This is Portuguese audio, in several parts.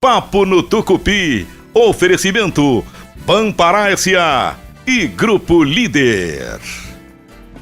Papo no Tucupi. Oferecimento Banpará S.A. e Grupo Líder.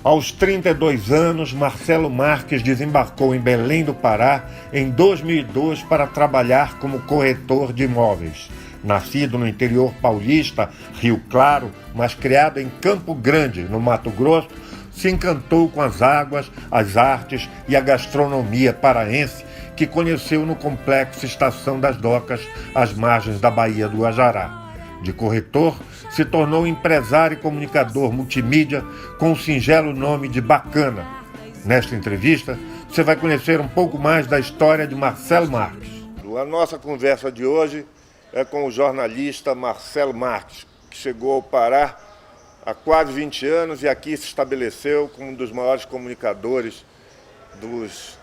Aos 32 anos, Marcelo Marques desembarcou em Belém do Pará em 2002 para trabalhar como corretor de imóveis. Nascido no interior paulista, Rio Claro, mas criado em Campo Grande, no Mato Grosso, se encantou com as águas, as artes e a gastronomia paraense que conheceu no complexo Estação das Docas, às margens da Baía do Guajará. De corretor, se tornou empresário e comunicador multimídia com o singelo nome de Bacana. Nesta entrevista, você vai conhecer um pouco mais da história de Marcelo Marques. A nossa conversa de hoje é com o jornalista Marcelo Marques, que chegou ao Pará há quase 20 anos e aqui se estabeleceu como um dos maiores comunicadores dos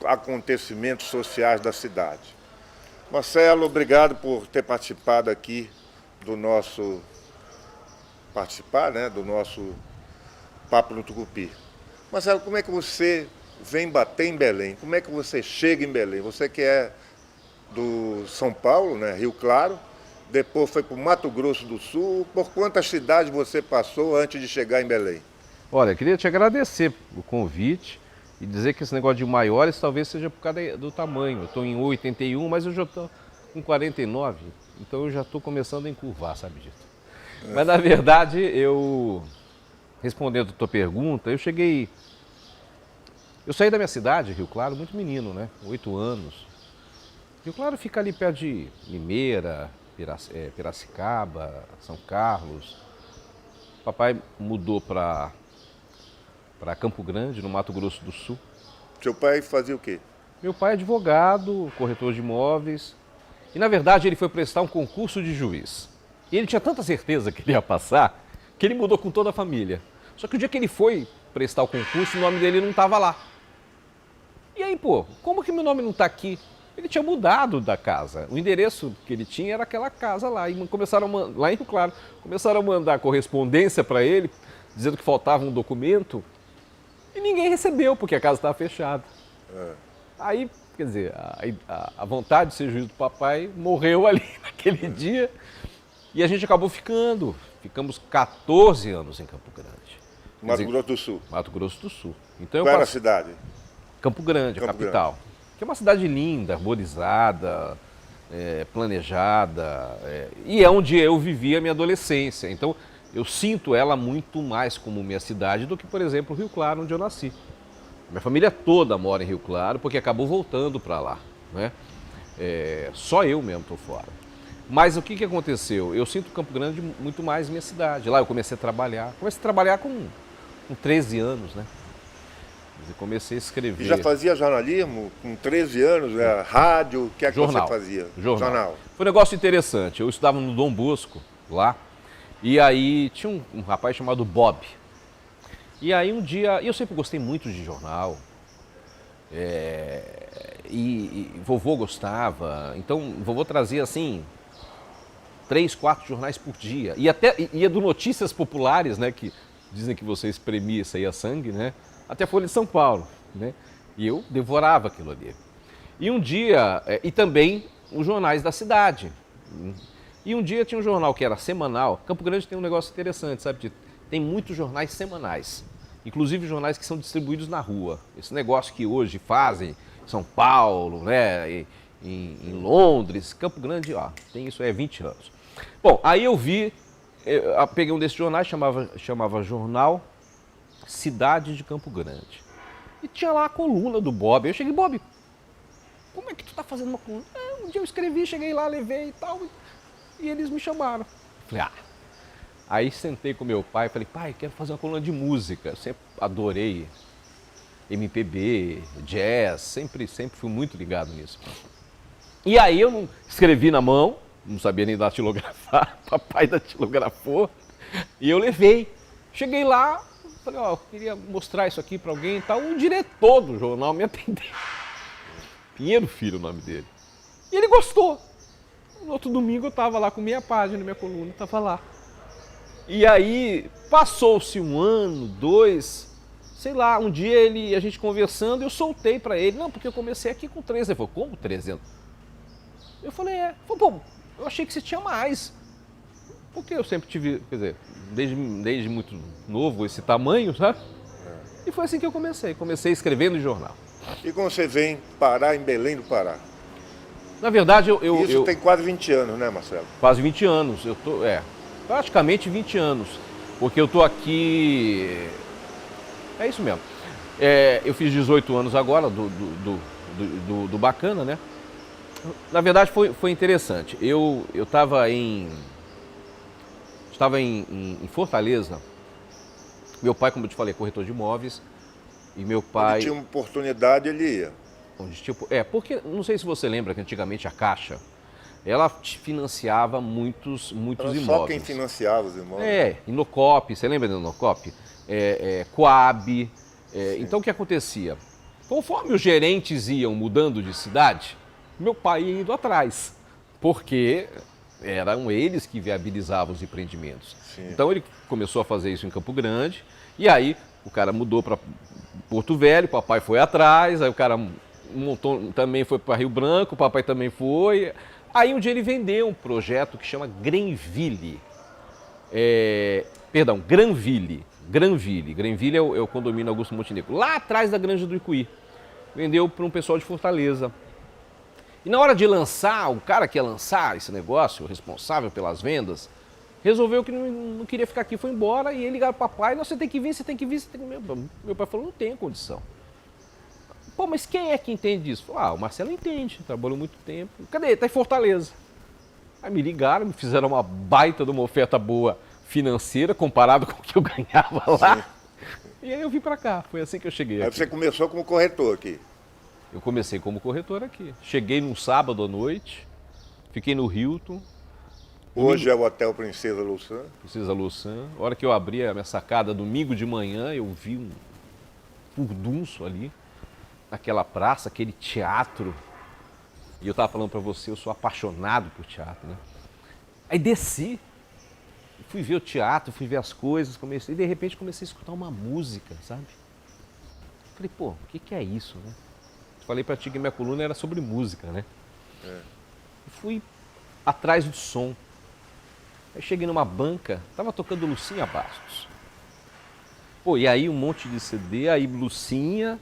acontecimentos sociais da cidade. Marcelo, obrigado por ter participado aqui do nosso Papo no Tucupi. Marcelo, como é que você vem bater em Belém? Como é que você chega em Belém? Você que é do São Paulo, né, Rio Claro, depois foi para o Mato Grosso do Sul. Por quantas cidades você passou antes de chegar em Belém? Olha, eu queria te agradecer o convite e dizer que esse negócio de maiores talvez seja por causa do tamanho. Eu estou em 81, mas eu já estou com 49, então eu já estou começando a encurvar, sabe disso. Mas na verdade, respondendo a tua pergunta, eu saí da minha cidade, Rio Claro, muito menino, né? 8 anos. Rio Claro fica ali perto de Limeira, Piracicaba, São Carlos. Papai mudou para Campo Grande, no Mato Grosso do Sul. Seu pai fazia o quê? Meu pai é advogado, corretor de imóveis. E na verdade ele foi prestar um concurso de juiz. E ele tinha tanta certeza que ele ia passar, que ele mudou com toda a família. Só que o dia que ele foi prestar o concurso, o nome dele não estava lá. E aí, como que meu nome não está aqui? Ele tinha mudado da casa. O endereço que ele tinha era aquela casa lá. E começaram lá em Rio Claro, começaram a mandar correspondência para ele, dizendo que faltava um documento. E ninguém recebeu, porque a casa estava fechada. Aí, quer dizer, a vontade de ser juiz do papai morreu ali naquele dia. E a gente acabou ficamos 14 anos em Campo Grande. Mato Grosso do Sul? Mato Grosso do Sul. Então, qual era a cidade? Campo Grande, a capital. Que é uma cidade linda, arborizada, planejada, e é onde eu vivi a minha adolescência. Então, eu sinto ela muito mais como minha cidade do que, por exemplo, Rio Claro, onde eu nasci. Minha família toda mora em Rio Claro, porque acabou voltando para lá, né? Só eu mesmo estou fora. Mas o que aconteceu? Eu sinto Campo Grande muito mais minha cidade. Lá eu comecei a trabalhar. Comecei a trabalhar com 13 anos, né? Eu comecei a escrever. E já fazia jornalismo com 13 anos? Rádio? O que é que você fazia? Jornal. Foi um negócio interessante. Eu estudava no Dom Bosco, lá. E aí tinha um rapaz chamado Bob. E aí um dia... E eu sempre gostei muito de jornal. E vovô gostava. Então, vovô trazia assim 3, 4 jornais por dia. E até ia do Notícias Populares, né? Que dizem que você espremia isso aí a sangue, né? Até a Folha de São Paulo, né? E eu devorava aquilo ali. E um dia, e também os jornais da cidade. E um dia tinha um jornal que era semanal. Campo Grande tem um negócio interessante, sabe, Tito? Tem muitos jornais semanais, inclusive jornais que são distribuídos na rua. Esse negócio que hoje fazem em São Paulo, né? Em Londres, Campo Grande, tem isso 20 anos. Bom, aí eu peguei um desses jornais, chamava Jornal Cidade de Campo Grande. E tinha lá a coluna do Bob. Eu cheguei, Bob, como é que tu tá fazendo uma coluna? Um dia eu escrevi, cheguei lá, levei e tal, e eles me chamaram. Falei, Aí sentei com meu pai e falei, pai, quero fazer uma coluna de música. Eu sempre adorei MPB, jazz, sempre fui muito ligado nisso. E aí eu não escrevi na mão, não sabia nem datilografar, papai datilografou, e eu levei. Cheguei lá, falei, eu queria mostrar isso aqui para alguém e tal. O diretor do jornal me atendeu. Pinheiro Filho, o nome dele. E ele gostou. No outro domingo eu estava lá com minha página, minha coluna, estava lá. E aí passou-se 1 ano, 2, sei lá, um dia a gente conversando, eu soltei para ele, não, porque eu comecei aqui com 13. Ele falou, como 13 anos? Eu falei, é. Falei, pô, eu achei que você tinha mais. Porque eu sempre tive, quer dizer, desde muito novo, esse tamanho, sabe? E foi assim que eu comecei. Comecei escrevendo em jornal. E como você vem parar em Belém do Pará? Na verdade, Isso tem quase 20 anos, né, Marcelo? quase 20 anos. Eu tô, praticamente 20 anos. Porque eu tô aqui... É isso mesmo. Eu fiz 18 anos agora do Bacana, né? Na verdade, foi interessante. Eu estava em Fortaleza. Meu pai, como eu te falei, é corretor de imóveis. E meu pai... Ele tinha uma oportunidade, ele ia. Porque, não sei se você lembra que antigamente a Caixa, ela financiava muitos Era imóveis. só quem financiava os imóveis. Inocop, você lembra do Inocop? Coab. Então o que acontecia? Conforme os gerentes iam mudando de cidade, meu pai ia indo atrás, porque eram eles que viabilizavam os empreendimentos. Sim. Então ele começou a fazer isso em Campo Grande, e aí o cara mudou para Porto Velho, o papai foi atrás, aí o cara montou, também foi para Rio Branco, o papai também foi. Aí um dia ele vendeu um projeto que chama Granville. Granville. Granville é o condomínio Augusto Montenegro, lá atrás da Granja do Icuí. Vendeu para um pessoal de Fortaleza. E na hora de lançar, o cara que ia lançar esse negócio, o responsável pelas vendas, resolveu que não queria ficar aqui, foi embora, e ele ligava para o papai, não, você tem que vir, você tem que vir, você tem que vir. Meu pai falou, não tenho condição. Pô, mas quem é que entende disso? Falei, o Marcelo entende, trabalhou muito tempo. Cadê? Está em Fortaleza. Aí me ligaram, me fizeram uma baita de uma oferta boa financeira, comparado com o que eu ganhava lá. Sim. E aí eu vim para cá, foi assim que eu cheguei aqui. Aí você começou como corretor aqui? Eu comecei como corretor aqui. Cheguei num sábado à noite, fiquei no Hilton. Hoje é o Hotel Princesa Louçã. Princesa Louçã. A hora que eu abri a minha sacada, domingo de manhã, eu vi um furdunço ali, naquela praça, aquele teatro. E eu estava falando para você, eu sou apaixonado por teatro, né? Aí desci, fui ver o teatro, fui ver as coisas, e de repente comecei a escutar uma música, sabe? Falei, pô, o que é isso, né? Falei para ti que minha coluna era sobre música, né? Fui atrás do som. Aí cheguei numa banca, tava tocando Lucinha Bastos. Pô, e aí um monte de CD, aí Lucinha,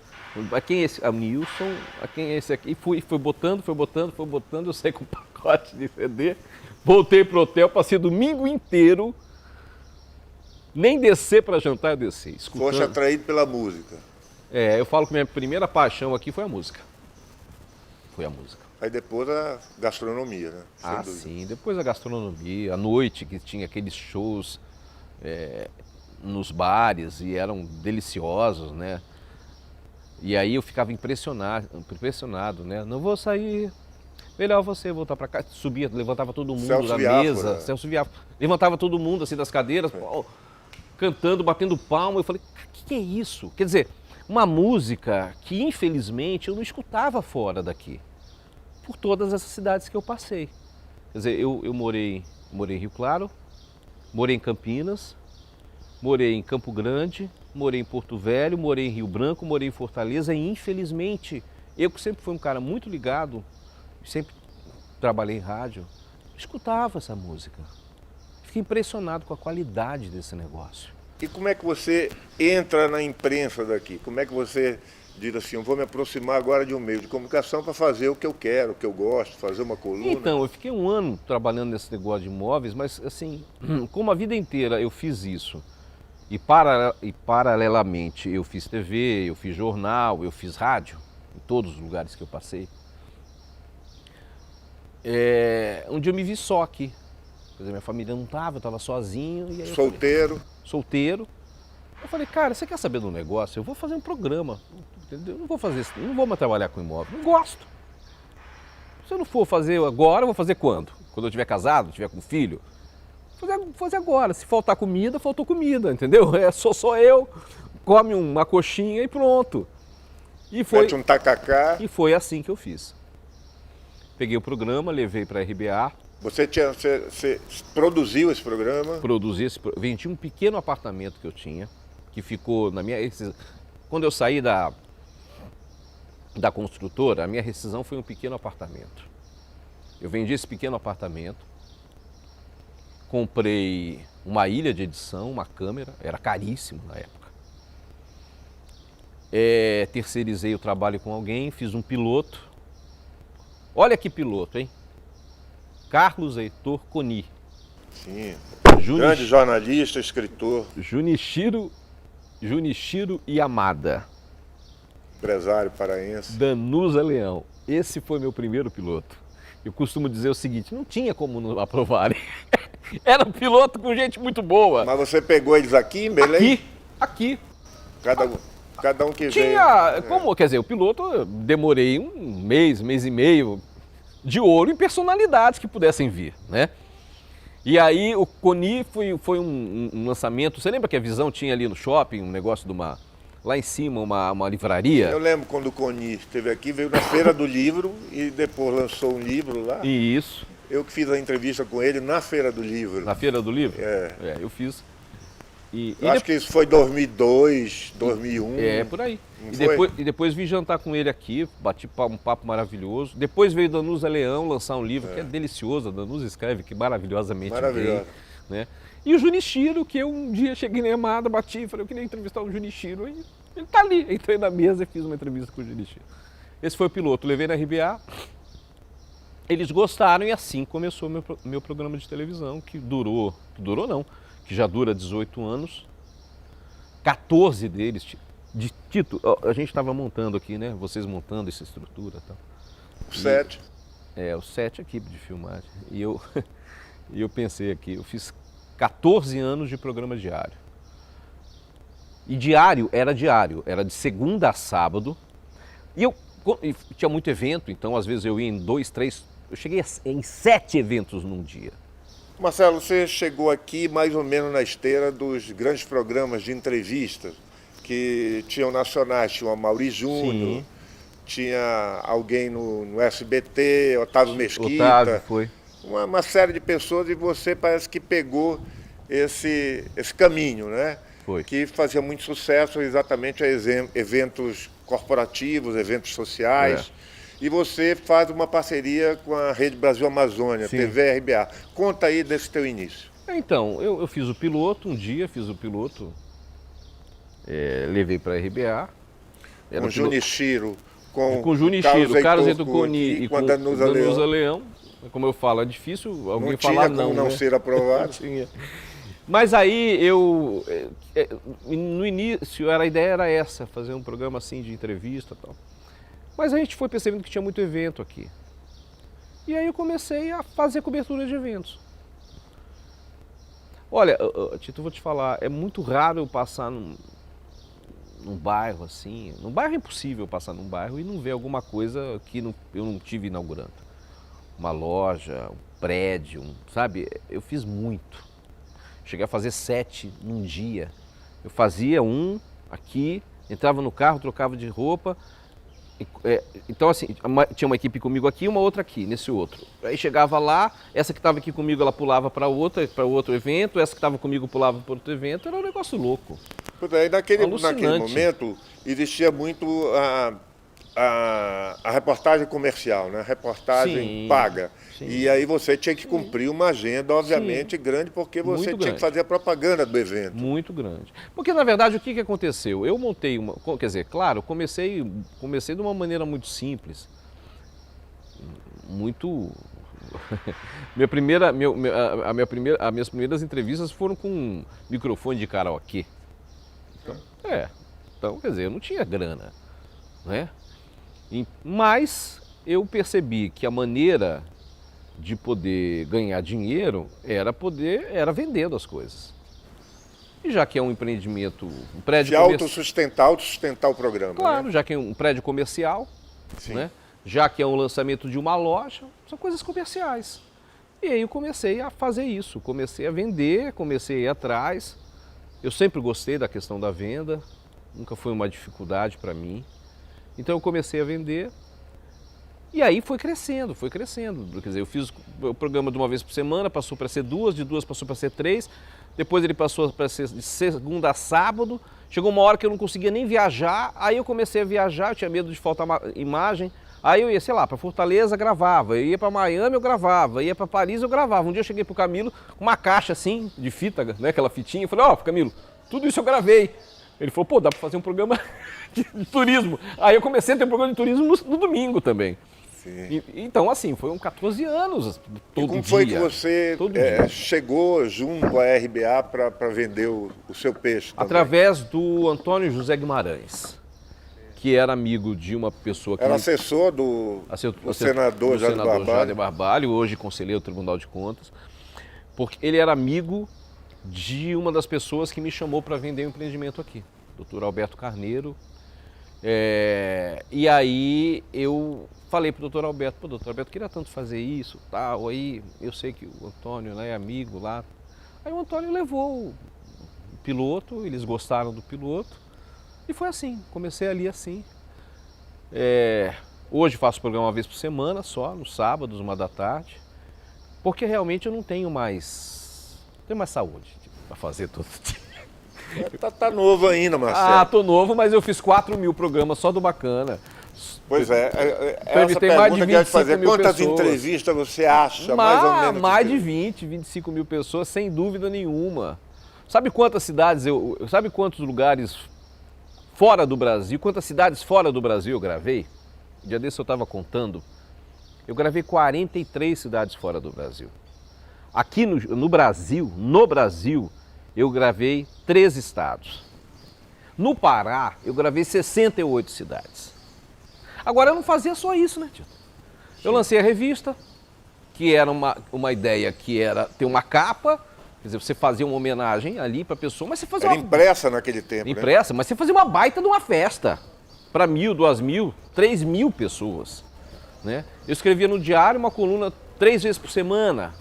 a quem é esse? A Nilson, a quem é esse aqui? E foi botando, eu saí com um pacote de CD, voltei pro hotel, passei domingo inteiro, nem descer para jantar eu desci, escutando. Foste atraído pela música. Eu falo que minha primeira paixão aqui foi a música. Foi a música. Aí depois a gastronomia, né? Sim, depois a gastronomia, à noite que tinha aqueles shows nos bares e eram deliciosos, né? E aí eu ficava impressionado, né? Não vou sair, melhor você voltar para casa. Subia, levantava todo mundo Celso da Viáfora, mesa, Celso Viáfora, levantava todo mundo assim das cadeiras, cantando, batendo palma. Eu falei, o que é isso? Quer dizer, uma música que infelizmente eu não escutava fora daqui, por todas essas cidades que eu passei. Quer dizer, eu morei em Rio Claro, morei em Campinas, morei em Campo Grande, morei em Porto Velho, morei em Rio Branco, morei em Fortaleza e infelizmente, eu que sempre fui um cara muito ligado, sempre trabalhei em rádio, escutava essa música. Fiquei impressionado com a qualidade desse negócio. E como é que você entra na imprensa daqui? Como é que você diz assim, eu vou me aproximar agora de um meio de comunicação para fazer o que eu quero, o que eu gosto, fazer uma coluna? Então, eu fiquei um ano trabalhando nesse negócio de imóveis, mas assim, como a vida inteira eu fiz isso, e paralelamente eu fiz TV, eu fiz jornal, eu fiz rádio, em todos os lugares que eu passei, um dia eu me vi só aqui. Quer dizer, minha família não estava, eu estava sozinho. E aí solteiro? Solteiro. Eu falei, cara, você quer saber do negócio? Eu vou fazer um programa, entendeu? Eu não vou fazer isso, não vou mais trabalhar com imóvel, não gosto. Se eu não for fazer agora, eu vou fazer quando? Quando eu estiver casado, estiver com filho? Vou fazer agora. Se faltar comida, faltou comida, entendeu? Sou eu, come uma coxinha e pronto. Mete um tacacá. E foi assim que eu fiz. Peguei o programa, levei para a RBA. Você produziu esse programa? Vendi um pequeno apartamento que eu tinha, que ficou na minha... Quando eu saí da construtora, a minha rescisão foi um pequeno apartamento. Eu vendi esse pequeno apartamento, comprei uma ilha de edição, uma câmera, era caríssimo na época. Terceirizei o trabalho com alguém, fiz um piloto. Olha que piloto, hein? Carlos Heitor Coni. Sim, grande jornalista, escritor. Junichiro Yamada. Empresário paraense. Danusa Leão. Esse foi meu primeiro piloto. Eu costumo dizer o seguinte, não tinha como não aprovarem. Era um piloto com gente muito boa. Mas você pegou eles aqui em Belém? Aqui. Cada um que tinha, veio. Quer dizer, o piloto, eu demorei um mês e meio de ouro em personalidades que pudessem vir, né? E aí o Coni foi um lançamento, você lembra que a Visão tinha ali no shopping um negócio lá em cima, uma livraria? Eu lembro quando o Coni esteve aqui, veio na Feira do Livro e depois lançou um livro lá. Isso. Eu que fiz a entrevista com ele na Feira do Livro. Na Feira do Livro? É. Eu fiz. Eu acho que isso foi 2002, 2001. Por aí. E depois vim jantar com ele aqui, bati um papo maravilhoso. Depois veio Danusa Leão lançar um livro que é delicioso. A Danusa escreve que maravilhosamente bem, né? E o Junichiro, que eu um dia cheguei na Yamada, bati e falei, eu queria entrevistar o Junichiro. E ele tá ali. Entrei na mesa e fiz uma entrevista com o Junichiro. Esse foi o piloto. Levei na RBA. Eles gostaram e assim começou meu programa de televisão, que que já dura 18 anos. 14 deles, Tito, a gente estava montando aqui, né? Vocês montando essa estrutura e tal. O set. O set aqui de filmagem. E eu pensei aqui, eu fiz 14 anos de programa diário. E era de segunda a sábado. E tinha muito evento, então às vezes eu ia em 2, 3, eu cheguei em 7 eventos num dia. Marcelo, você chegou aqui mais ou menos na esteira dos grandes programas de entrevistas que tinham nacionais, tinha o Amaury Júnior, tinha alguém no SBT, Otávio Mesquita. Otávio, foi. Uma série de pessoas e você parece que pegou esse caminho, né? Foi. Que fazia muito sucesso exatamente a eventos corporativos, eventos sociais. E você faz uma parceria com a Rede Brasil Amazônia, Sim. TV RBA. Conta aí desse teu início. Então, eu fiz o piloto, levei para a RBA. Com o Junichiro, com o Junichiro, Carlos Heitor Coni e com a Danusa Leão. Como eu falo, é difícil alguém falar não. Não né? ser aprovado. Mas aí no início a ideia era essa, fazer um programa assim de entrevista e tal. Mas a gente foi percebendo que tinha muito evento aqui. E aí eu comecei a fazer cobertura de eventos. Olha, Tito, eu vou te falar, é muito raro eu passar num bairro assim. Num bairro é impossível passar num bairro e não ver alguma coisa que eu não tive inaugurando. Uma loja, um prédio, sabe? Eu fiz muito. Cheguei a fazer 7 num dia. Eu fazia um aqui, entrava no carro, trocava de roupa. Então assim, tinha uma equipe comigo aqui e uma outra aqui, nesse outro. Aí chegava lá, essa que estava aqui comigo, ela pulava para outro evento, essa que estava comigo pulava para outro evento, era um negócio louco. Aí naquele momento existia muito a reportagem comercial, né? A reportagem paga. Sim. E aí você tinha que cumprir uma agenda, obviamente, grande, porque você tinha que fazer a propaganda do evento. Muito grande. Porque, na verdade, o que aconteceu? Eu montei claro, comecei de uma maneira muito simples. As minhas primeiras entrevistas foram com um microfone de karaokê. Então, quer dizer, eu não tinha grana, né? Mas eu percebi que a maneira de poder ganhar dinheiro era vendendo as coisas. E já que é um empreendimento, um prédio autossustentar o programa. Claro, né? Já que é um prédio comercial, né? Já que é um lançamento de uma loja, são coisas comerciais. E aí eu comecei a fazer isso, comecei a vender, comecei a ir atrás. Eu sempre gostei da questão da venda, nunca foi uma dificuldade para mim. Então eu comecei a vender e aí foi crescendo. Quer dizer, eu fiz o programa de uma vez por semana, passou para ser 2, de 2 passou para ser 3, depois ele passou para ser de segunda a sábado. Chegou uma hora que eu não conseguia nem viajar, aí eu comecei a viajar, eu tinha medo de faltar imagem, Aí eu ia, sei lá, para Fortaleza, gravava, eu ia para Miami, eu gravava, ia para Paris, eu gravava. Um dia eu cheguei pro Camilo com uma caixa assim, de fita, né, aquela fitinha, eu falei, ó, Camilo, tudo isso eu gravei. Ele falou, pô, dá para fazer um programa de turismo. Aí eu comecei a ter um programa de turismo no domingo também. Então, assim, foram 14 anos todo dia. E como foi que você chegou junto à RBA para vender o seu peixe também? Através do Antônio José Guimarães, que era amigo de uma pessoa que... Era assessor do senador Jader Barbalho, hoje conselheiro do Tribunal de Contas, porque ele era amigo de uma das pessoas que me chamou para vender o empreendimento aqui, doutor Alberto Carneiro. E aí eu falei pro doutor Alberto, pô, doutor Alberto, queria tanto fazer isso, tal, aí eu sei que o Antônio, né, é amigo lá. Aí o Antônio levou o piloto, eles gostaram do piloto, e foi assim, comecei ali assim. Hoje faço programa uma vez por semana só, nos sábados, 1h da tarde, porque realmente eu não tenho mais saúde para fazer todo dia. Tá novo ainda, Marcelo. Ah, tô novo, mas eu fiz 4.000 programas só do Bacana. Pois essa pergunta que eu ia te fazer. Quantas entrevistas você acha, mais ou menos? Mais de 20, 25 mil pessoas, sem dúvida nenhuma. Sabe quantas cidades, sabe quantos lugares fora do Brasil, quantas cidades fora do Brasil eu gravei? Um dia desse eu estava contando. Eu gravei 43 cidades fora do Brasil. Aqui no Brasil, eu gravei 3 estados. No Pará, eu gravei 68 cidades. Agora, eu não fazia só isso, né, Tito? Eu lancei a revista, que era uma ideia que era ter uma capa, quer dizer, você fazia uma homenagem ali para a pessoa, mas você fazia Era impressa naquele tempo, impressa, né? Mas você fazia uma baita de uma festa para 1.000, 2.000, 3.000 pessoas, né? Eu escrevia no diário uma coluna 3 vezes por semana.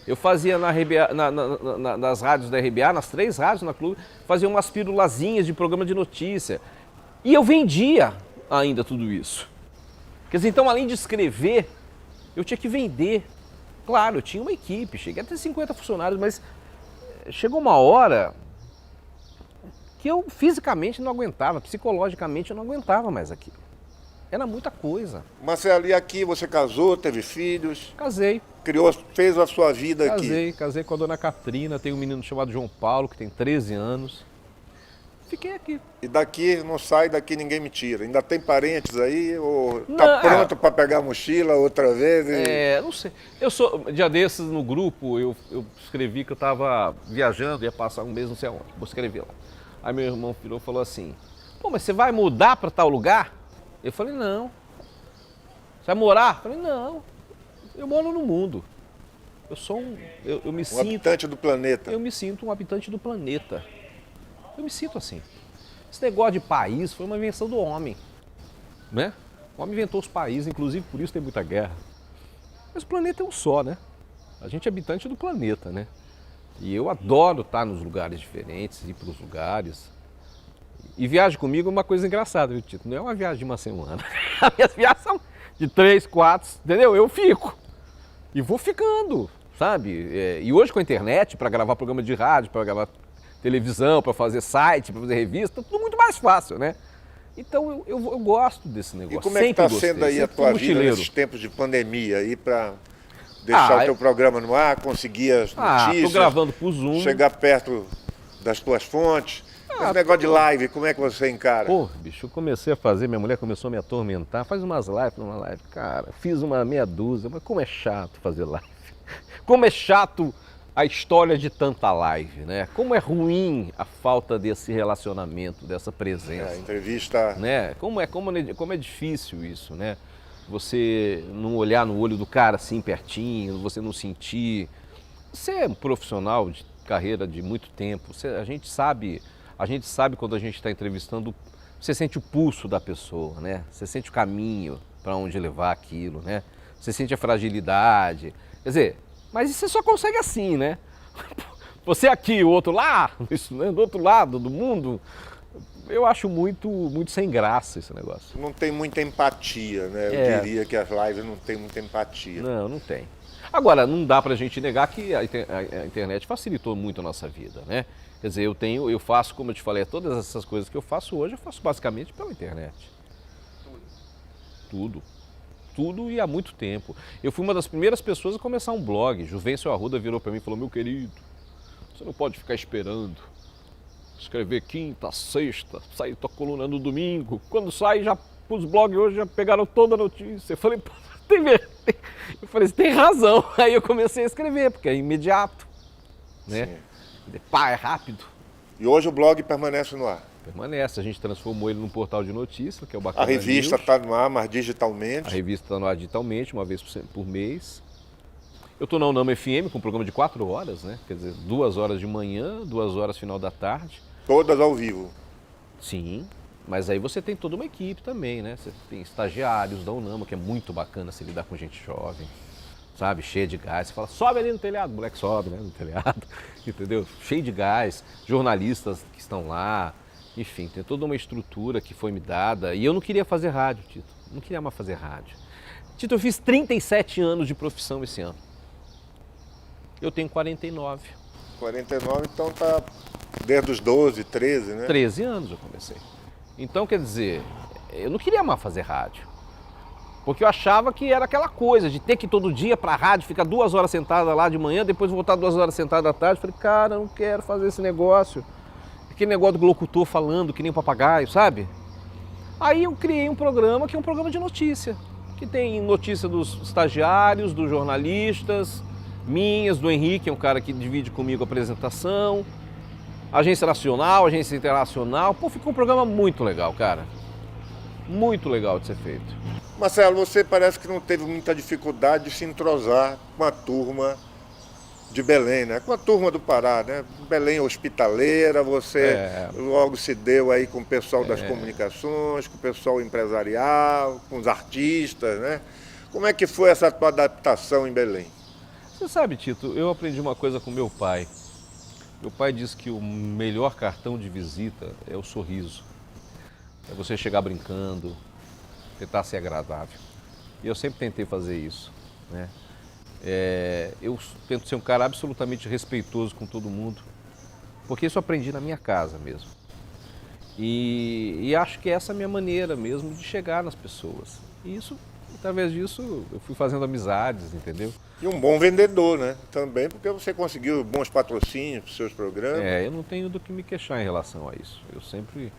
Eu fazia nas rádios da RBA, nas 3 rádios na Clube, fazia umas pirulazinhas de programa de notícia. E eu vendia ainda tudo isso. Quer dizer, então, além de escrever, eu tinha que vender. Claro, eu tinha uma equipe, cheguei a ter 50 funcionários, mas chegou uma hora que eu fisicamente não aguentava, psicologicamente eu não aguentava mais aquilo. Era muita coisa. Marcelo, e aqui você casou, teve filhos? Casei. Fez a sua vida aqui? Casei com a dona Catrina, tenho um menino chamado João Paulo, que tem 13 anos. Fiquei aqui. E daqui, não sai daqui, ninguém me tira. Ainda tem parentes aí? Ou tá pronto para pegar a mochila outra vez? Não sei. Dia desses no grupo, eu escrevi que eu estava viajando, ia passar um mês não sei aonde. Vou escrever lá. Aí meu irmão virou e falou assim, pô, mas você vai mudar para tal lugar? Eu falei, não. Você vai morar? Eu falei, não. Eu moro no mundo. Eu sou eu me sinto... habitante do planeta. Eu me sinto um habitante do planeta. Eu me sinto assim. Esse negócio de país foi uma invenção do homem, né? O homem inventou os países, inclusive por isso tem muita guerra. Mas o planeta é um só, né? A gente é habitante do planeta, né? E eu adoro estar nos lugares diferentes, ir para os lugares. E viagem comigo é uma coisa engraçada, viu, Tito? Não é uma viagem de uma semana. As minhas viagens são de 3, 4, entendeu? Eu fico. E vou ficando, sabe? E hoje com a internet, para gravar programa de rádio, para gravar televisão, para fazer site, para fazer revista, tudo muito mais fácil, né? Então eu gosto desse negócio. E como é que está sendo aí a tua vida nesses tempos de pandemia aí para deixar o teu programa no ar, conseguir as notícias? Estou gravando por Zoom. Chegar perto das tuas fontes. Esse negócio de live, como é que você encara? Pô, bicho, eu comecei a fazer, minha mulher começou a me atormentar, faz umas lives, cara, fiz uma meia dúzia, mas como é chato fazer live. Como é chato a história de tanta live, né? Como é ruim a falta desse relacionamento, dessa presença. Entrevista... Né? Como é difícil isso, né? Você não olhar no olho do cara assim pertinho, você não sentir. Você é um profissional de carreira de muito tempo, a gente sabe quando a gente está entrevistando, você sente o pulso da pessoa, né? Você sente o caminho para onde levar aquilo, né? Você sente a fragilidade. Quer dizer, mas você só consegue assim, né? Você aqui, o outro lá, do outro lado do mundo, eu acho muito sem graça esse negócio. Não tem muita empatia, né? Eu diria que as lives não tem muita empatia. Não tem. Agora, não dá pra gente negar que a internet facilitou muito a nossa vida, né? Quer dizer, eu faço, como eu te falei, todas essas coisas que eu faço hoje, eu faço basicamente pela internet. Tudo. tudo e há muito tempo. Eu fui uma das primeiras pessoas a começar um blog. Juvencio Arruda virou para mim e falou: meu querido, você não pode ficar esperando escrever quinta, sexta, sair tua coluna no domingo. Quando sai, já os blogs hoje já pegaram toda a notícia. Eu falei, eu falei, você tem razão. Aí eu comecei a escrever, porque é imediato, né? Pá, é rápido. E hoje o blog permanece no ar? Permanece, a gente transformou ele num portal de notícias, que é o Bacana A revista News. está no ar, mas digitalmente? A revista está no ar digitalmente, uma vez por mês. Eu estou na Unama FM com um programa de 4 horas, né? Quer dizer, 2 horas de manhã, 2 horas final da tarde. Todas ao vivo? Sim, mas aí você tem toda uma equipe também, né? Você tem estagiários da Unama, que é muito bacana se lidar com gente jovem, sabe? Cheia de gás. Você fala, sobe ali no telhado, o moleque sobe, né? No telhado, entendeu? Cheio de gás, jornalistas que estão lá, enfim, tem toda uma estrutura que foi me dada. E eu não queria fazer rádio, Tito, não queria mais fazer rádio. Tito, eu fiz 37 anos de profissão esse ano. Eu tenho 49. 49, então tá desde os 12, 13, né? 13 anos eu comecei. Então, quer dizer, eu não queria mais fazer rádio. Porque eu achava que era aquela coisa de ter que ir todo dia pra rádio, ficar 2 horas sentada lá de manhã, depois voltar 2 horas sentada à tarde. Falei, cara, eu não quero fazer esse negócio. Aquele negócio do locutor falando que nem um papagaio, sabe? Aí eu criei um programa que é um programa de notícia. Que tem notícia dos estagiários, dos jornalistas, minhas, do Henrique, é um cara que divide comigo a apresentação, agência nacional, agência internacional. Pô, ficou um programa muito legal, cara. Muito legal de ser feito. Marcelo, você parece que não teve muita dificuldade de se entrosar com a turma de Belém, né? Com a turma do Pará, né? Belém hospitaleira, você logo se deu aí com o pessoal das comunicações, com o pessoal empresarial, com os artistas, né? Como é que foi essa tua adaptação em Belém? Você sabe, Tito, eu aprendi uma coisa com meu pai. Meu pai diz que o melhor cartão de visita é o sorriso. É você chegar brincando, tentar ser agradável. E eu sempre tentei fazer isso, né? Eu tento ser um cara absolutamente respeitoso com todo mundo, porque isso eu aprendi na minha casa mesmo. E acho que essa é a minha maneira mesmo de chegar nas pessoas. E isso, através disso, eu fui fazendo amizades, entendeu? E um bom vendedor, né? Também porque você conseguiu bons patrocínios para os seus programas. Eu não tenho do que me queixar em relação a isso. Eu sempre...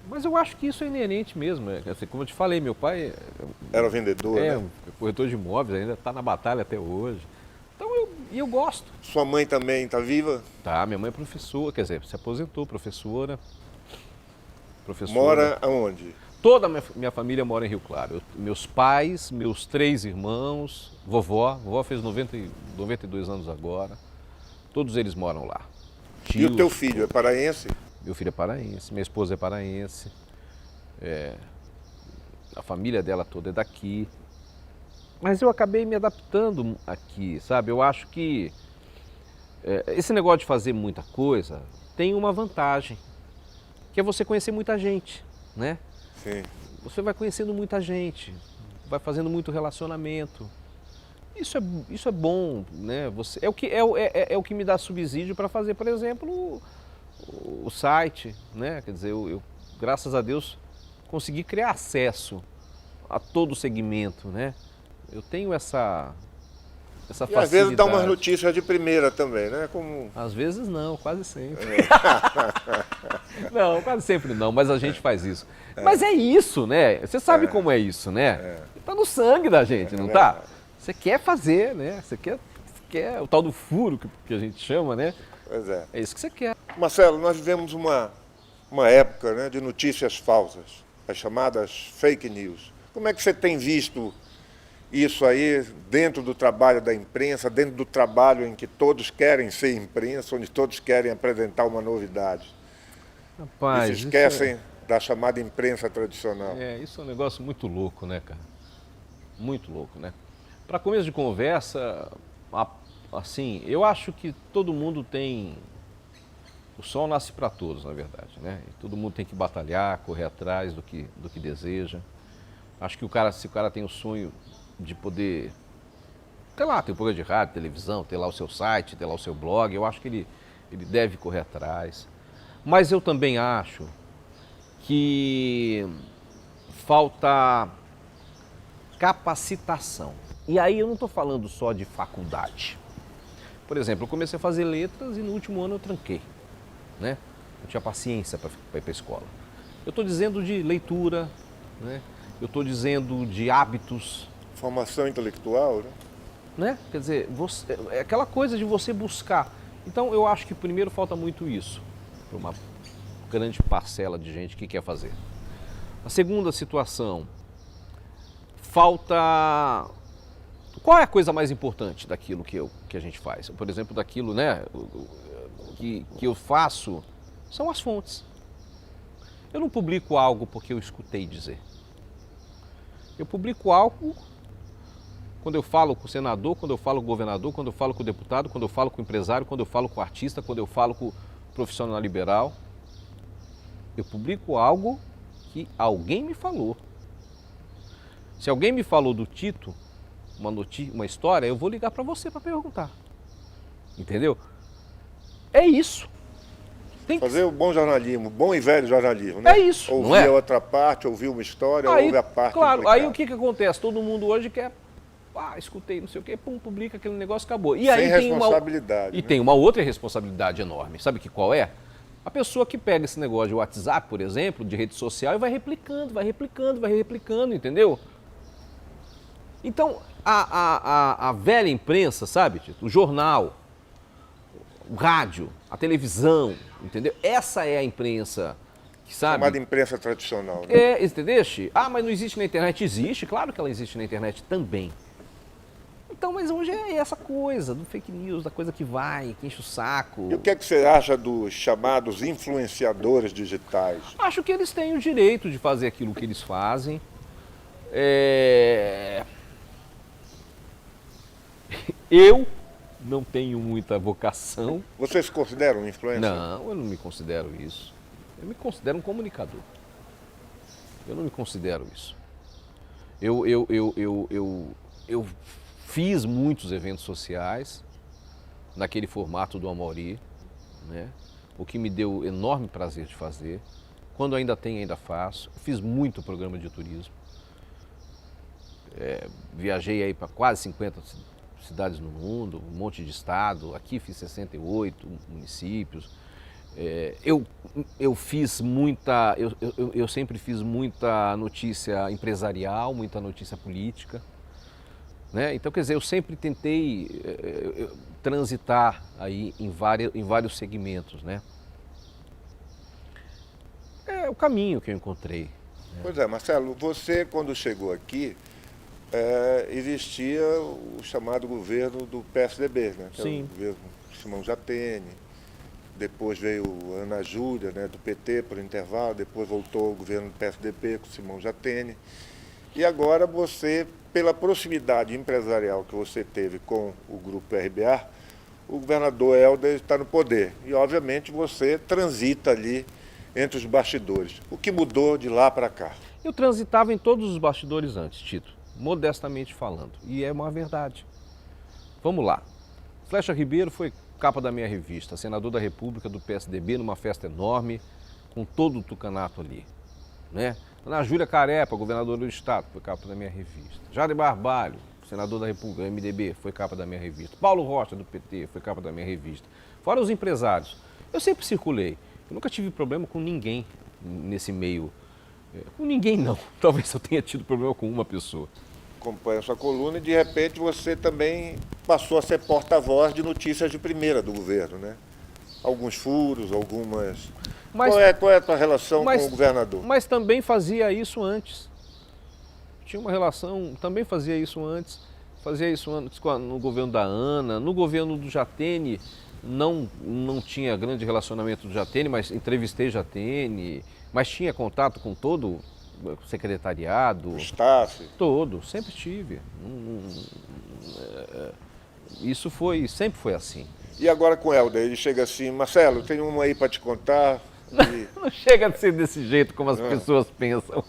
mas eu acho que isso é inerente mesmo. Assim, como eu te falei, meu pai... Era vendedor, né? Corretor de imóveis, ainda está na batalha até hoje. Então eu gosto. Sua mãe também está viva? Tá, minha mãe é professora, quer dizer, se aposentou, professora. Mora aonde? Toda a minha família mora em Rio Claro. Meus pais, meus 3 irmãos, vovó fez 92 anos agora. Todos eles moram lá. E o teu filho é paraense? Meu filho é paraense, minha esposa é paraense. A família dela toda é daqui. Mas eu acabei me adaptando aqui, sabe? Eu acho que esse negócio de fazer muita coisa tem uma vantagem, que é você conhecer muita gente, né? Sim. Você vai conhecendo muita gente, vai fazendo muito relacionamento. Isso é bom, né? É o que me dá subsídio para fazer, por exemplo, o site, né? Quer dizer, eu, graças a Deus, consegui criar acesso a todo o segmento, né? Eu tenho essa facilidade. E às vezes dá umas notícias de primeira também, né? Como... Às vezes não, quase sempre. Não, quase sempre não, mas a gente faz isso. Mas é isso, né? Você sabe como é isso, né? Tá no sangue da gente, não tá? Você quer fazer, né? Você quer o tal do furo que a gente chama, né? Pois é. É isso que você quer. Marcelo, nós vivemos uma época, né, de notícias falsas, as chamadas fake news. Como é que você tem visto isso aí dentro do trabalho da imprensa, dentro do trabalho em que todos querem ser imprensa, onde todos querem apresentar uma novidade? Rapaz, e se esquecem da chamada imprensa tradicional. Isso é um negócio muito louco, né, cara? Muito louco, né? Para começo de conversa, assim, eu acho que todo mundo tem... O sol nasce para todos, na verdade, né? E todo mundo tem que batalhar, correr atrás do que deseja. Acho que se o cara tem o sonho de poder, sei lá, ter um programa de rádio, televisão, ter lá o seu site, ter lá o seu blog, eu acho que ele deve correr atrás. Mas eu também acho que falta capacitação. E aí eu não estou falando só de faculdade. Por exemplo, eu comecei a fazer letras e no último ano eu tranquei, né? Não tinha paciência para ir para a escola. Eu estou dizendo de leitura, né? Eu estou dizendo de hábitos. Formação intelectual, né? Quer dizer, é aquela coisa de você buscar. Então eu acho que primeiro falta muito isso para uma grande parcela de gente que quer fazer. A segunda situação, falta... Qual é a coisa mais importante daquilo que a gente faz? Por exemplo, daquilo, né, que eu faço, são as fontes. Eu não publico algo porque eu escutei dizer. Eu publico algo quando eu falo com o senador, quando eu falo com o governador, quando eu falo com o deputado, quando eu falo com o empresário, quando eu falo com o artista, quando eu falo com o profissional liberal. Eu publico algo que alguém me falou. Se alguém me falou do Tito, uma história, eu vou ligar para você para perguntar. Entendeu? É isso. Tem Fazer o bom jornalismo, bom e velho jornalismo, né? É isso, ouvir não é? a outra parte, ouvir uma história, aí, ouvir a parte claro, implicada. aí o que acontece? Todo mundo hoje quer, escutei não sei o quê, pum, publica aquele negócio, acabou. E Sem aí responsabilidade. tem uma outra responsabilidade enorme. Sabe qual é? A pessoa que pega esse negócio de WhatsApp, por exemplo, de rede social e vai replicando, entendeu? Então, a velha imprensa, sabe, Tito? O jornal, o rádio, a televisão, entendeu? Essa é a imprensa, que sabe? Chamada imprensa tradicional. Né? Entendeu? Mas não existe na internet? Existe, claro que ela existe na internet também. Então, mas hoje é essa coisa do fake news, da coisa que vai, que enche o saco. E o que é que você acha dos chamados influenciadores digitais? Acho que eles têm o direito de fazer aquilo que eles fazem. Eu não tenho muita vocação. Você se considera um influencer? Não, eu não me considero isso. Eu me considero um comunicador. Eu não me considero isso. Eu fiz muitos eventos sociais naquele formato do Amaury, né? O que me deu enorme prazer de fazer. Quando ainda tem, ainda faço. Fiz muito programa de turismo. Viajei aí para quase 50 cidades no mundo, um monte de estado. Aqui fiz 68 municípios. Eu fiz muita, eu sempre fiz muita notícia empresarial, muita notícia política, né? Então, quer dizer, eu sempre tentei transitar aí em vários segmentos, né? É o caminho que eu encontrei. Né? Pois é, Marcelo, você quando chegou aqui, existia o chamado governo do PSDB, né? Que Sim. era o governo Simão Jatene. Depois veio a Ana Júlia, né, do PT, por intervalo. Depois voltou o governo do PSDB com Simão Jatene. E agora você, pela proximidade empresarial que você teve com o Grupo RBA, o governador Helder está no poder. E, obviamente, você transita ali entre os bastidores. O que mudou de lá para cá? Eu transitava em todos os bastidores antes, Tito, modestamente falando. E é uma verdade. Vamos lá. Flecha Ribeiro foi capa da minha revista, senador da República do PSDB, numa festa enorme, com todo o tucanato ali, né? Ana Júlia Carepa, governadora do estado, foi capa da minha revista. Jair Barbalho, senador da República, do MDB, foi capa da minha revista. Paulo Rocha, do PT, foi capa da minha revista. Fora os empresários. Eu sempre circulei. Eu nunca tive problema com ninguém nesse meio. Com ninguém, não. Talvez eu tenha tido problema com uma pessoa. Acompanha a sua coluna e, de repente, você também passou a ser porta-voz de notícias de primeira do governo, né? Alguns furos, algumas... Qual é a tua relação com o governador? Mas também fazia isso antes. Tinha uma relação, também fazia isso antes. Fazia isso antes no governo da Ana, no governo do Jatene, não tinha grande relacionamento do Jatene, mas entrevistei Jatene, mas tinha contato com todo o secretariado. O staff? Todo, sempre tive. Isso sempre foi assim. E agora com o Helder, ele chega assim, Marcelo, tem uma aí para te contar. Não chega a ser desse jeito como as pessoas pensam.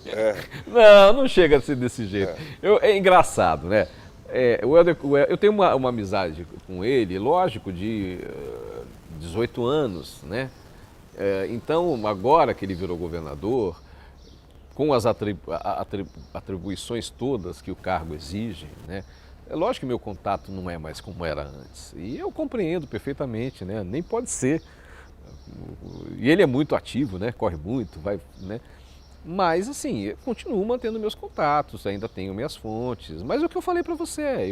Não chega a ser desse jeito. É engraçado, né? Eu tenho uma amizade com ele, lógico, de 18 anos, né? Então, agora que ele virou governador, com as atribuições todas que o cargo exige, né? É lógico que meu contato não é mais como era antes. E eu compreendo perfeitamente, né? Nem pode ser. E ele é muito ativo, né? Corre muito, vai, né? Mas, assim, eu continuo mantendo meus contatos, ainda tenho minhas fontes. Mas é o que eu falei para você,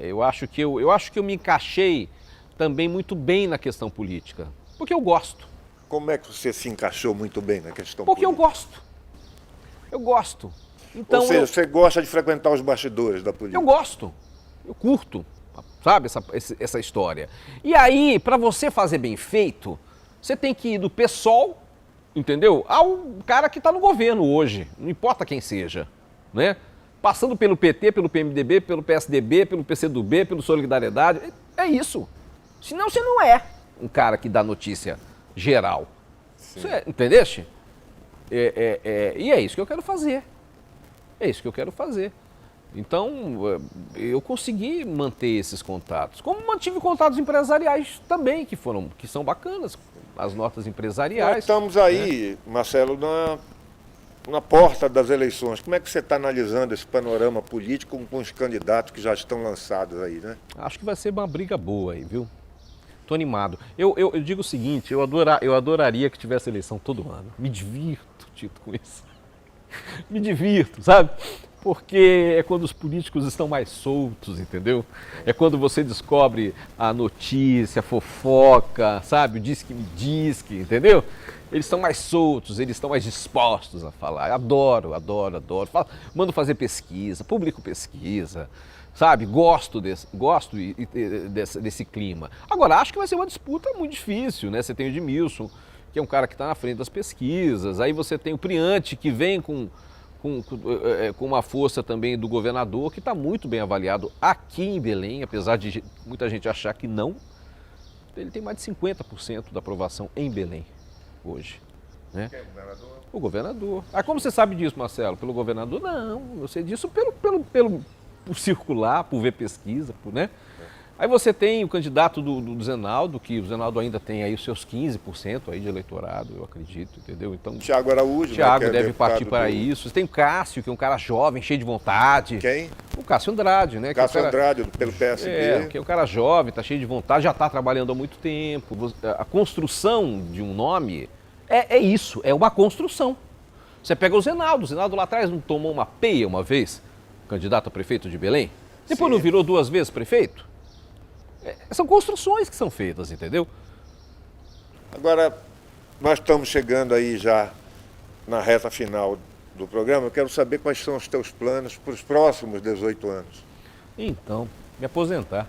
eu acho que eu me encaixei também muito bem na questão política. Porque eu gosto. Como é que você se encaixou muito bem na questão Porque política? eu gosto. Eu gosto. Então, Ou seja, você gosta de frequentar os bastidores da política? eu gosto, eu curto, sabe, essa história. E aí, para você fazer bem feito, você tem que ir do PSOL, entendeu? Ao cara que está no governo hoje, não importa quem seja, né? Passando pelo PT, pelo PMDB, pelo PSDB, pelo PCdoB, pelo Solidariedade, é isso. Senão você não é um cara que dá notícia geral. Você, entendeste? E é isso que eu quero fazer. É isso que eu quero fazer. Então, eu consegui manter esses contatos. Como mantive contatos empresariais também, que são bacanas, as notas empresariais. Nós estamos aí, né, Marcelo, na porta das eleições. Como é que você está analisando esse panorama político com os candidatos que já estão lançados aí, né? Acho que vai ser uma briga boa aí, viu? Tô animado. Eu digo o seguinte, eu adoraria que tivesse eleição todo ano. Me divirto, Tito, com isso. Me divirto, sabe? Porque é quando os políticos estão mais soltos, entendeu? É quando você descobre a notícia, a fofoca, sabe? O diz-que, entendeu? Eles estão mais soltos, eles estão mais dispostos a falar. Adoro. Mando fazer pesquisa, publico pesquisa, sabe? Gosto desse clima. Agora, acho que vai ser uma disputa muito difícil, né? Você tem o Edmilson, que é um cara que está na frente das pesquisas. Aí você tem o Priante, que vem com uma força também do governador, que está muito bem avaliado aqui em Belém, apesar de muita gente achar que não. Ele tem mais de 50% da aprovação em Belém hoje. Né? Quem é o governador? O governador. Ah, como você sabe disso, Marcelo? Pelo governador? Não, eu sei disso por circular, por ver pesquisa, né? Aí você tem o candidato do Zenaldo, que o Zenaldo ainda tem aí os seus 15% aí de eleitorado, eu acredito, entendeu? Então, Tiago Araújo, Thiago né, que é deve partir para deputado isso. Você tem o Cássio, que é um cara jovem, cheio de vontade. Quem? O Cássio Andrade, né? Cássio que é um cara, Andrade, pelo PSB. que é um cara jovem, tá cheio de vontade, já está trabalhando há muito tempo. A construção de um nome é isso, é uma construção. Você pega o Zenaldo lá atrás não tomou uma peia uma vez, candidato a prefeito de Belém? Depois não virou 2 vezes prefeito? São construções que são feitas, entendeu? Agora, nós estamos chegando aí já na reta final do programa. Eu quero saber quais são os teus planos para os próximos 18 anos. Então, me aposentar.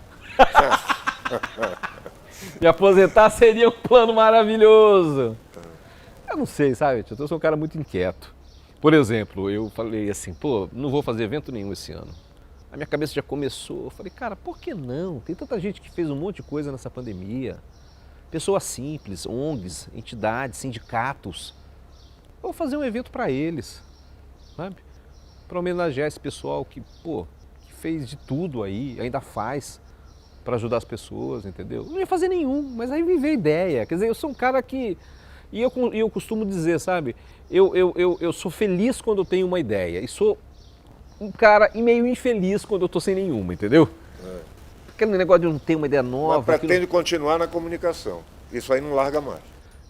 Me aposentar seria um plano maravilhoso. Eu não sei, sabe? Eu sou um cara muito inquieto. Por exemplo, eu falei assim, não vou fazer evento nenhum esse ano. A minha cabeça já começou, eu falei, cara, por que não? Tem tanta gente que fez um monte de coisa nessa pandemia. Pessoas simples, ONGs, entidades, sindicatos. Eu vou fazer um evento para eles, sabe? Para homenagear esse pessoal que fez de tudo aí, ainda faz para ajudar as pessoas, entendeu? Não ia fazer nenhum, mas aí me veio a ideia. Quer dizer, eu sou um cara que... E eu costumo dizer, sabe? Eu sou feliz quando eu tenho uma ideia e sou um cara meio infeliz quando eu tô sem nenhuma, entendeu? Aquele negócio de não ter uma ideia nova. Mas pretende continuar na comunicação. Isso aí não larga mais.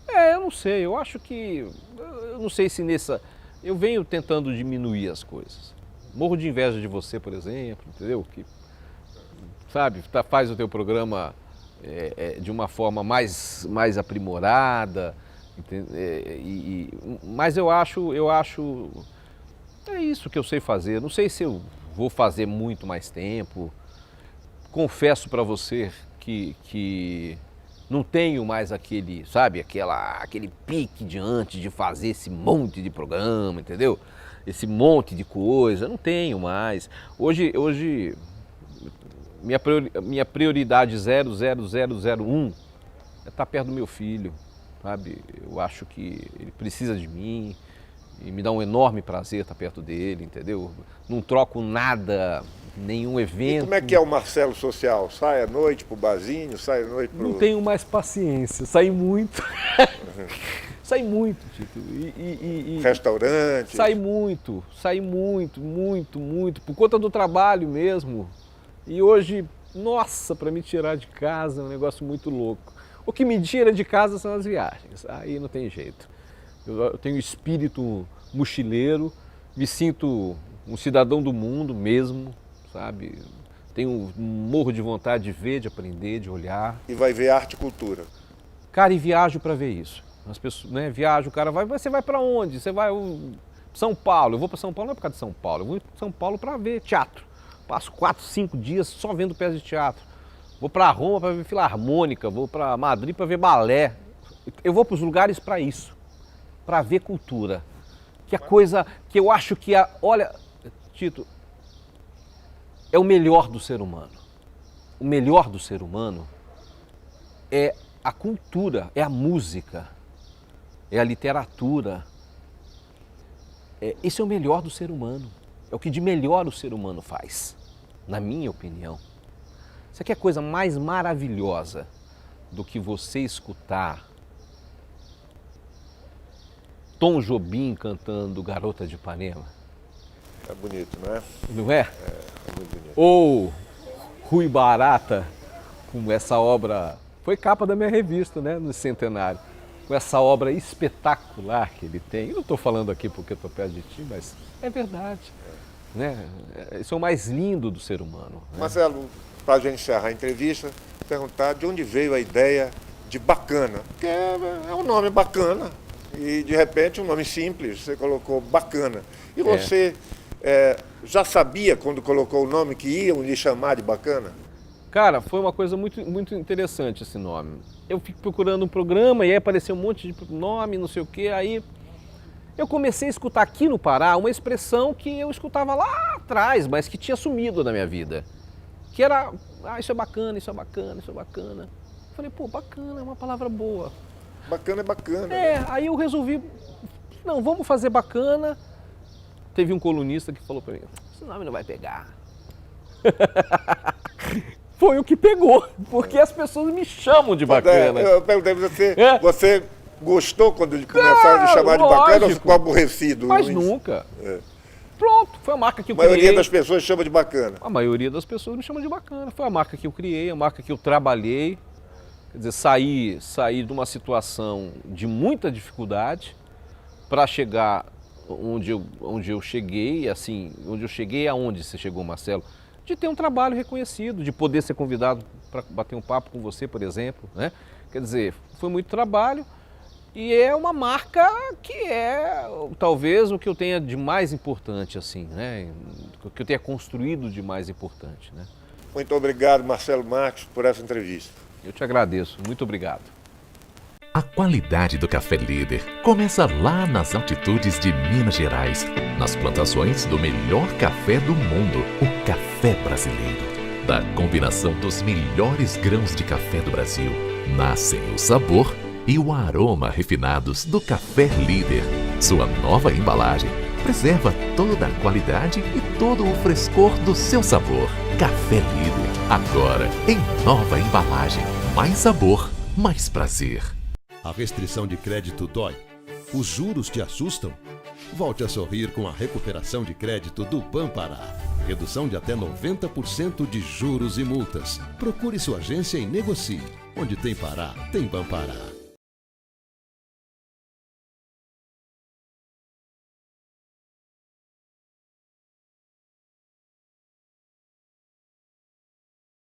Eu não sei. Eu acho que... Eu não sei se nessa... Eu venho tentando diminuir as coisas. Morro de inveja de você, por exemplo, entendeu? Que, sabe, faz o teu programa de uma forma mais aprimorada. Mas eu acho... É isso que eu sei fazer. Não sei se eu vou fazer muito mais tempo. Confesso para você que não tenho mais aquele, sabe, aquele pique de antes de fazer esse monte de programa, entendeu? Esse monte de coisa. Não tenho mais. Hoje minha prioridade 00001 é estar perto do meu filho, sabe? Eu acho que ele precisa de mim. E me dá um enorme prazer estar perto dele, entendeu? Não troco nada, nenhum evento. E como é que é o Marcelo social? Sai à noite pro barzinho, sai à noite pro... Não tenho mais paciência, saí muito. Saí muito, Tito. Restaurante? Saí muito, muito, por conta do trabalho mesmo. E hoje, nossa, para me tirar de casa é um negócio muito louco. O que me tira de casa são as viagens, aí não tem jeito. Eu tenho espírito mochileiro, me sinto um cidadão do mundo mesmo, sabe? Tenho um morro de vontade de ver, de aprender, de olhar. E vai ver arte e cultura? Cara, e viajo para ver isso. As pessoas, né, viaja, o cara vai, você vai para onde? Você vai São Paulo. Eu vou para São Paulo não é por causa de São Paulo, eu vou para São Paulo para ver teatro. Passo 4, 5 dias só vendo peças de teatro. Vou para Roma para ver filarmônica, vou para Madrid para ver balé. Eu vou para os lugares para isso, para ver cultura. Que é coisa que eu acho que olha, Tito, é o melhor do ser humano. O melhor do ser humano é a cultura, é a música, é a literatura. Esse é o melhor do ser humano. É o que de melhor o ser humano faz, na minha opinião. Isso aqui é a coisa mais maravilhosa do que você escutar Tom Jobim cantando Garota de Ipanema. É bonito, não é? Não é? É muito bonito. Ou Rui Barata, com essa obra, foi capa da minha revista, né, no centenário, com essa obra espetacular que ele tem. Eu não estou falando aqui porque estou perto de ti, mas é verdade. Né? Isso é o mais lindo do ser humano. Né? Marcelo, para a gente encerrar a entrevista, perguntar de onde veio a ideia de Bacana, porque é um nome bacana e de repente um nome simples, você colocou Bacana. E você já sabia quando colocou o nome que iam lhe chamar de Bacana? Cara, foi uma coisa muito, muito interessante esse nome. Eu fico procurando um programa e aí apareceu um monte de nome, não sei o quê, aí eu comecei a escutar aqui no Pará uma expressão que eu escutava lá atrás, mas que tinha sumido na minha vida. Que era, isso é bacana, isso é bacana, isso é bacana. Eu falei, pô, bacana, é uma palavra boa. Bacana é bacana. Né? Aí eu resolvi, não, vamos fazer bacana. Teve um colunista que falou pra mim, esse nome não vai pegar. Foi o que pegou, porque as pessoas me chamam de bacana. Eu perguntei pra você, você gostou quando começaram a lhe chamar de Bacana ou ficou aborrecido? Mas nunca. Pronto, foi a marca que eu criei. A maioria das pessoas chama de Bacana. A maioria das pessoas me chama de Bacana. Foi a marca que eu criei, a marca que eu trabalhei. Quer dizer, sair de uma situação de muita dificuldade para chegar onde eu cheguei, assim, onde eu cheguei, aonde você chegou, Marcelo? De ter um trabalho reconhecido, de poder ser convidado para bater um papo com você, por exemplo, né? Quer dizer, foi muito trabalho e é uma marca que é talvez o que eu tenha de mais importante, assim, né? O que eu tenha construído de mais importante, né? Muito obrigado, Marcelo Marques, por essa entrevista. Eu te agradeço, muito obrigado. A qualidade do café líder começa lá nas altitudes de Minas Gerais, nas plantações do melhor café do mundo, o café brasileiro. Da combinação dos melhores grãos de café do Brasil, nascem o sabor e o aroma refinados do café líder. Sua nova embalagem preserva toda a qualidade e todo o frescor do seu sabor. Café líder, agora em nova embalagem. Mais sabor, mais prazer. A restrição de crédito dói? Os juros te assustam? Volte a sorrir com a recuperação de crédito do Banpará. Redução de até 90% de juros e multas. Procure sua agência e negocie. Onde tem Pará, tem Banpará.